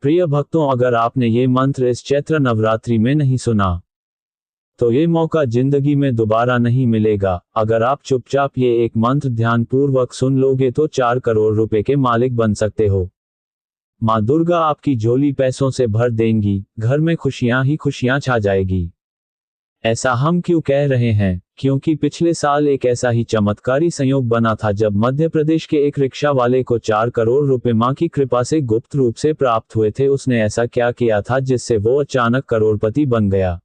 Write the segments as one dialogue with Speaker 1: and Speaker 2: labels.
Speaker 1: प्रिय भक्तों, अगर आपने ये मंत्र इस चैत्र नवरात्रि में नहीं सुना तो ये मौका जिंदगी में दोबारा नहीं मिलेगा। अगर आप चुपचाप ये एक मंत्र ध्यानपूर्वक सुन लोगे तो 4 करोड़ रुपए के मालिक बन सकते हो। माँ दुर्गा आपकी झोली पैसों से भर देंगी, घर में खुशियां ही खुशियां छा जाएगी। ऐसा हम क्यों कह रहे हैं? क्योंकि पिछले साल एक ऐसा ही चमत्कारी संयोग बना था जब मध्य प्रदेश के एक रिक्शा वाले को 4 करोड़ रुपए मां की कृपा से गुप्त रूप से प्राप्त हुए थे। उसने ऐसा क्या किया था जिससे वो अचानक करोड़पति बन गया?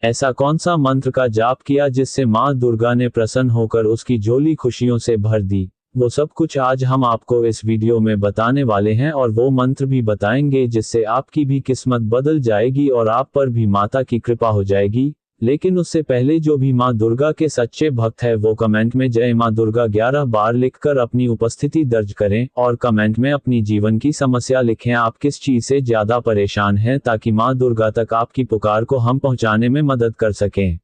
Speaker 1: ऐसा कौन सा मंत्र का जाप किया जिससे मां दुर्गा ने प्रसन्न होकर उसकी झोली खुशियों से भर दी? वो सब कुछ आज हम आपको इस वीडियो में बताने वाले हैं और वो मंत्र भी बताएंगे जिससे आपकी भी किस्मत बदल जाएगी और आप पर भी माता की कृपा हो जाएगी। लेकिन उससे पहले जो भी मां दुर्गा के सच्चे भक्त है वो कमेंट में जय मां दुर्गा 11 बार लिखकर अपनी उपस्थिति दर्ज करें और कमेंट में अपनी जीवन की समस्या लिखें। आप किस चीज से ज्यादा परेशान हैं ताकि मां दुर्गा तक आपकी पुकार को हम पहुंचाने में मदद कर सकें।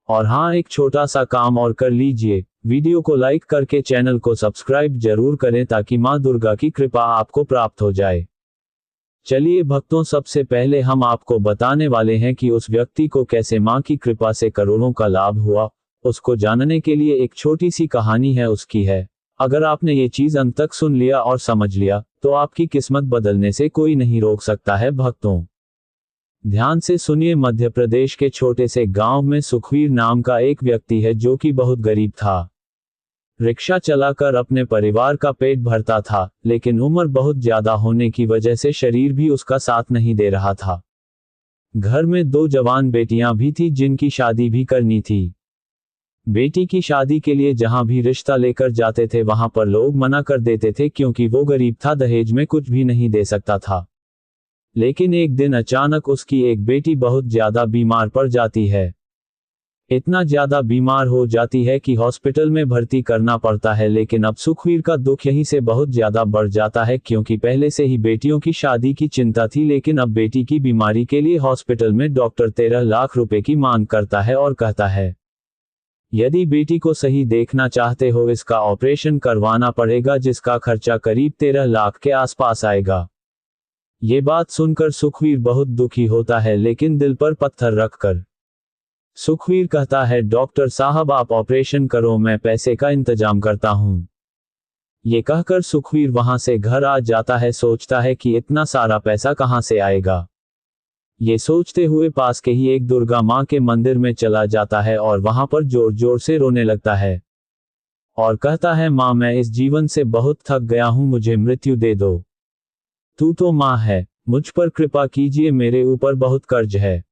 Speaker 1: और हाँ, एक छोटा सा काम और कर लीजिए, वीडियो को लाइक करके चैनल को सब्सक्राइब जरूर करें ताकि मां दुर्गा की कृपा आपको प्राप्त हो जाए। चलिए भक्तों, सबसे पहले हम आपको बताने वाले हैं कि उस व्यक्ति को कैसे मां की कृपा से करोड़ों का लाभ हुआ। उसको जानने के लिए एक छोटी सी कहानी है उसकी है। अगर आपने ये चीज अंत तक सुन लिया और समझ लिया तो आपकी किस्मत बदलने से कोई नहीं रोक सकता है। भक्तों ध्यान से सुनिए। मध्य प्रदेश के छोटे से गांव में सुखवीर नाम का एक व्यक्ति है जो कि बहुत गरीब था। रिक्शा चलाकर अपने परिवार का पेट भरता था, लेकिन उम्र बहुत ज्यादा होने की वजह से शरीर भी उसका साथ नहीं दे रहा था। घर में 2 जवान बेटियां भी थी जिनकी शादी भी करनी थी। बेटी की शादी के लिए जहां भी रिश्ता लेकर जाते थे वहां पर लोग मना कर देते थे क्योंकि वो गरीब था, दहेज में कुछ भी नहीं दे सकता था। लेकिन एक दिन अचानक उसकी एक बेटी बहुत ज्यादा बीमार पड़ जाती है। इतना ज्यादा बीमार हो जाती है कि हॉस्पिटल में भर्ती करना पड़ता है। लेकिन अब सुखवीर का दुख यहीं से बहुत ज्यादा बढ़ जाता है क्योंकि पहले से ही बेटियों की शादी की चिंता थी, लेकिन अब बेटी की बीमारी के लिए हॉस्पिटल में डॉक्टर 13 लाख रुपए की मांग करता है और कहता है यदि बेटी को सही देखना चाहते हो इसका ऑपरेशन करवाना पड़ेगा जिसका खर्चा करीब 13 लाख के आसपास आएगा। ये बात सुनकर सुखवीर बहुत दुखी होता है, लेकिन दिल पर पत्थर रखकर सुखवीर कहता है डॉक्टर साहब आप ऑपरेशन करो, मैं पैसे का इंतजाम करता हूं। ये कहकर सुखवीर वहां से घर आ जाता है। सोचता है कि इतना सारा पैसा कहां से आएगा। ये सोचते हुए पास के ही एक दुर्गा मां के मंदिर में चला जाता है और वहां पर जोर जोर से रोने लगता है और कहता है मां मैं इस जीवन से बहुत थक गया हूं, मुझे मृत्यु दे दो। तू तो मां है, मुझ पर कृपा कीजिए, मेरे ऊपर बहुत कर्ज है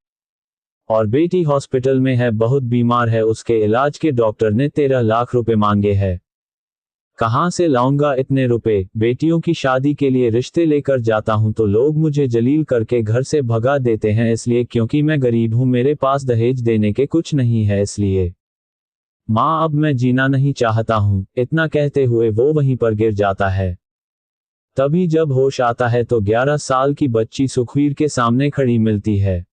Speaker 1: और बेटी हॉस्पिटल में है, बहुत बीमार है, उसके इलाज के डॉक्टर ने 13 लाख रुपए मांगे हैं। कहां से लाऊंगा इतने रुपए? बेटियों की शादी के लिए रिश्ते लेकर जाता हूं तो लोग मुझे जलील करके घर से भगा देते हैं, इसलिए क्योंकि मैं गरीब हूं, मेरे पास दहेज देने के कुछ नहीं है, इसलिए मां अब मैं जीना नहीं चाहता हूं। इतना कहते हुए वो वहीं पर गिर जाता है। तभी जब होश आता है तो 11 साल की बच्ची सुखवीर के सामने खड़ी मिलती है।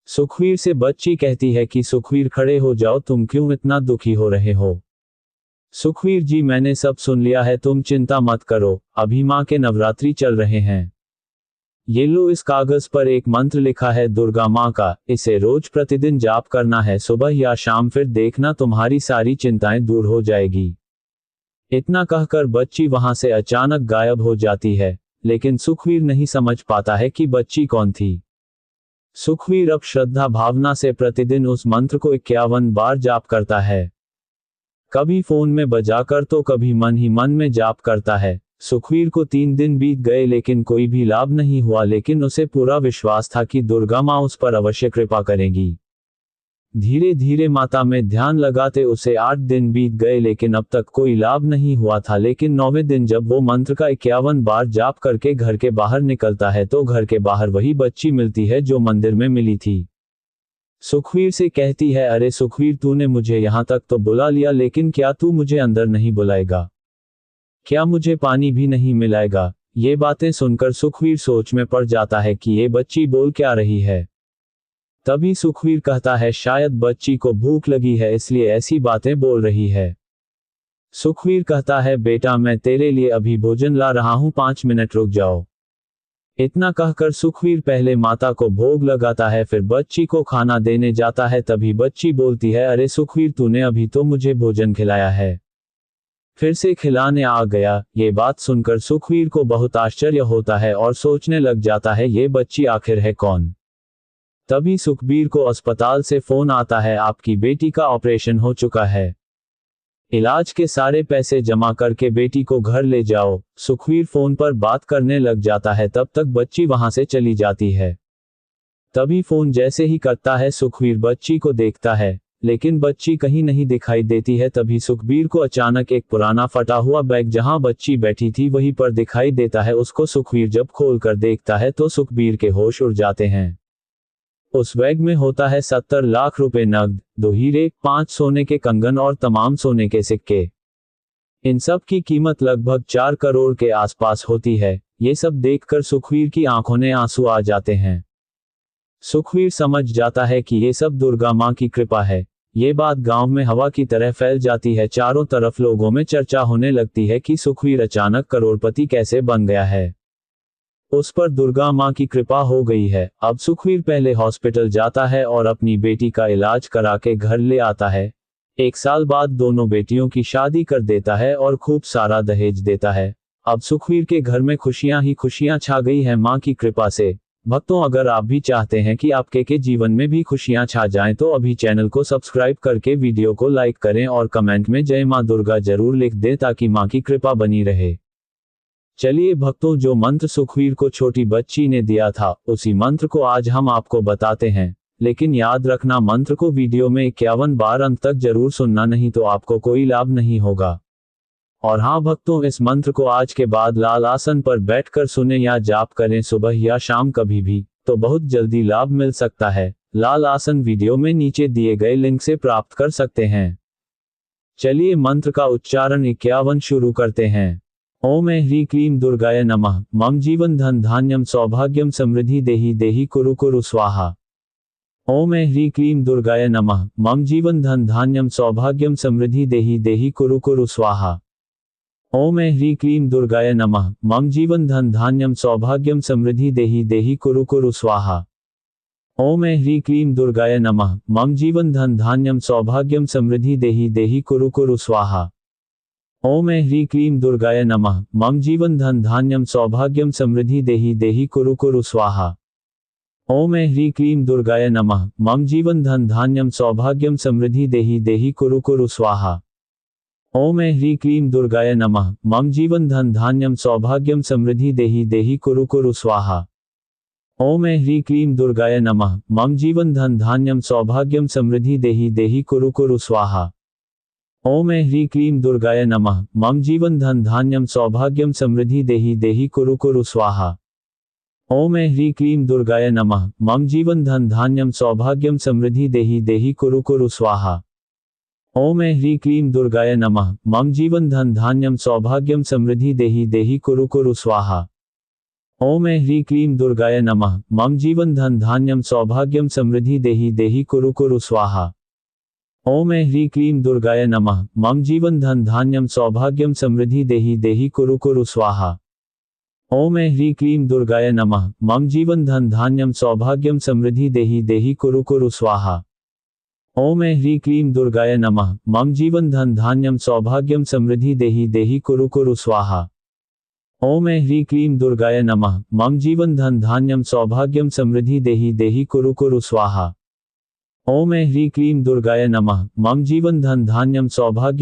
Speaker 1: सुखवीर से बच्ची कहती है कि सुखवीर खड़े हो जाओ, तुम क्यों इतना दुखी हो रहे हो? सुखवीर जी मैंने सब सुन लिया है, तुम चिंता मत करो, अभी मां के नवरात्रि चल रहे हैं। ये लो, इस कागज पर एक मंत्र लिखा है दुर्गा मां का, इसे रोज प्रतिदिन जाप करना है, सुबह या शाम, फिर देखना तुम्हारी सारी चिंताएं दूर हो जाएगी। इतना कहकर बच्ची वहां से अचानक गायब हो जाती है, लेकिन सुखवीर नहीं समझ पाता है कि बच्ची कौन थी। सुखवीर अब श्रद्धा भावना से प्रतिदिन उस मंत्र को 51 बार जाप करता है, कभी फोन में बजाकर तो कभी मन ही मन में जाप करता है। सुखवीर को 3 दिन बीत गए लेकिन कोई भी लाभ नहीं हुआ, लेकिन उसे पूरा विश्वास था कि दुर्गा मां उस पर अवश्य कृपा करेगी। धीरे धीरे माता में ध्यान लगाते उसे 8 दिन बीत गए लेकिन अब तक कोई लाभ नहीं हुआ था। लेकिन 9वें दिन जब वो मंत्र का 51 बार जाप करके घर के बाहर निकलता है तो घर के बाहर वही बच्ची मिलती है जो मंदिर में मिली थी। सुखवीर से कहती है अरे सुखवीर, तूने मुझे यहाँ तक तो बुला लिया, लेकिन क्या तू मुझे अंदर नहीं बुलाएगा? क्या मुझे पानी भी नहीं मिलाएगा? ये बातें सुनकर सुखवीर सोच में पड़ जाता है कि ये बच्ची बोल क्या रही है। तभी सुखवीर कहता है शायद बच्ची को भूख लगी है इसलिए ऐसी बातें बोल रही है। सुखवीर कहता है बेटा मैं तेरे लिए अभी भोजन ला रहा हूं, 5 मिनट रुक जाओ। इतना कहकर सुखवीर पहले माता को भोग लगाता है, फिर बच्ची को खाना देने जाता है। तभी बच्ची बोलती है, अरे सुखवीर, तूने अभी तो मुझे भोजन खिलाया है, फिर से खिलाने आ गया। ये बात सुनकर सुखवीर को बहुत आश्चर्य होता है और सोचने लग जाता है, ये बच्ची आखिर है कौन। तभी सुखबीर को अस्पताल से फोन आता है, आपकी बेटी का ऑपरेशन हो चुका है, इलाज के सारे पैसे जमा करके बेटी को घर ले जाओ। सुखवीर फोन पर बात करने लग जाता है, तब तक बच्ची वहां से चली जाती है। तभी फोन जैसे ही करता है, सुखवीर बच्ची को देखता है, लेकिन बच्ची कहीं नहीं दिखाई देती है। तभी सुखबीर को अचानक एक पुराना फटा हुआ बैग जहां बच्ची बैठी थी वहीं पर दिखाई देता है। उसको सुखवीर जब खोल कर देखता है तो सुखबीर के होश उड़ जाते हैं। उस बैग में होता है 70 लाख रुपए नकद, 2 हीरे, 5 सोने के कंगन और तमाम सोने के सिक्के। इन सब की कीमत लगभग 4 करोड़ के आसपास होती है। ये सब देखकर सुखवीर की आंखों में आंसू आ जाते हैं। सुखवीर समझ जाता है कि ये सब दुर्गा मां की कृपा है। ये बात गांव में हवा की तरह फैल जाती है। चारों तरफ लोगों में चर्चा होने लगती है कि सुखवीर अचानक करोड़पति कैसे बन गया है। उस पर दुर्गा मां की कृपा हो गई है। अब सुखवीर पहले हॉस्पिटल जाता है और अपनी बेटी का इलाज करा के घर ले आता है। 1 साल बाद दोनों बेटियों की शादी कर देता है और खूब सारा दहेज देता है। अब सुखवीर के घर में खुशियां ही खुशियां छा गई हैं मां की कृपा से। भक्तों, अगर आप भी चाहते हैं कि आपके के जीवन में भी खुशियां छा जाएं तो अभी चैनल को सब्सक्राइब करके वीडियो को लाइक करें और कमेंट में जय मां दुर्गा जरूर लिख दें ताकि मां की कृपा बनी रहे। चलिए भक्तों, जो मंत्र सुखवीर को छोटी बच्ची ने दिया था उसी मंत्र को आज हम आपको बताते हैं। लेकिन याद रखना, मंत्र को वीडियो में 51 बार अंत तक जरूर सुनना, नहीं तो आपको कोई लाभ नहीं होगा। और हाँ भक्तों, इस मंत्र को आज के बाद लाल आसन पर बैठकर सुने या जाप करें सुबह या शाम कभी भी, तो बहुत जल्दी लाभ मिल सकता है। लाल आसन वीडियो में नीचे दिए गए लिंक से प्राप्त कर सकते हैं। चलिए मंत्र का उच्चारण 51 शुरू करते हैं। ओम ह्रीं क्लीं दुर्गाय नमः। मम जीवन धन धान्यम सौभाग्यम समृद्धि देहि देहि कुरु कुरु स्वाहा। ओम ह्रीं क्लीं दुर्गाय नमः। मम जीवन धन धान्यम सौभाग्यम समृद्धि देहि देहि कुरु कुरु स्वाहा। ओम ह्रीं क्लीं दुर्गाय नमः। मम जीवन धन धान्यम सौभाग्यम समृद्धि देहि देहि कुरु कुरु स्वाहा। ओम ह्रीं क्लीं दुर्गाय नमः। मम जीवन धन धान्यम सौभाग्यम समृद्धि देहि देहि कुरु कुरु स्वाहा। ओम ह्रीं क्लीं दुर्गाय नमः। मम जीवन धन धान्यम सौभाग्यम समृद्धि देहि देहि कुरु कुरु स्वाहा। ओम ह्रीं क्लीं दुर्गाय नमः। मम जीवन धन धान्यम सौभाग्यम समृद्धि देहि देहि कुरु कुरु स्वाहा। ओम ह्रीं क्लीं दुर्गाय नमः। मम जीवन धन धान्यम सौभाग्यम समृद्धि देहि देहि कुरु कुरु स्वाहा। ओम ह्रीं क्लीं दुर्गाय नमः। मम जीवन धन धान्यम सौभाग्यम समृद्धि देहि देहि कुरु कुरु स्वाहा। ओम ह्रीं क्लीं दुर्गाय नमः। मम जीवन धन धान्यम सौभाग्यम समृद्धि देहि देहि कुरु कुरु स्वाहा। ओम ह्रीं क्लीं दुर्गाय नमः। मम जीवन धन धान्यम सौभाग्यम समृद्धि देहि देहि कुरु कुरु स्वाहा। ओम ह्रीं क्लीं दुर्गाय नमः। मम जीवन धन धान्यम सौभाग्यम समृद्धि देहि देहि कुरु कुरु स्वाहा। ओम ह्रीं क्लीं दुर्गाय नमः। मम जीवन धन धान्यम सौभाग्यम समृद्धि देहि देहि कुरु कुरु स्वाहा। ओम ह्रीं क्लीं दुर्गाय नमः। मम जीवन धन धान्यम सौभाग्यम समृद्धि देहि देहि कुरु कुरु स्वाहा। ओम ह्रीं क्लीं दुर्गाय नमः। मम जीवन धन धान्यम सौभाग्यम समृद्धि देहि देहि कुरु कुरु स्वाहा। ओम ह्रीं क्लीं दुर्गाय नमः। मम जीवन धन धान्यम सौभाग्यम समृद्धि देहि देहि कुरु कुरु स्वाहा। ओम ह्रीं क्लीं दुर्गाय नमः। मम जीवन धन धान्यम सौभाग्यम समृद्धि देहि देहि कुरु कुरु स्वाहा। ओम ह्रीं क्लीं दुर्गाय नमः। मम जीवन धन धान्यम सौभाग्यम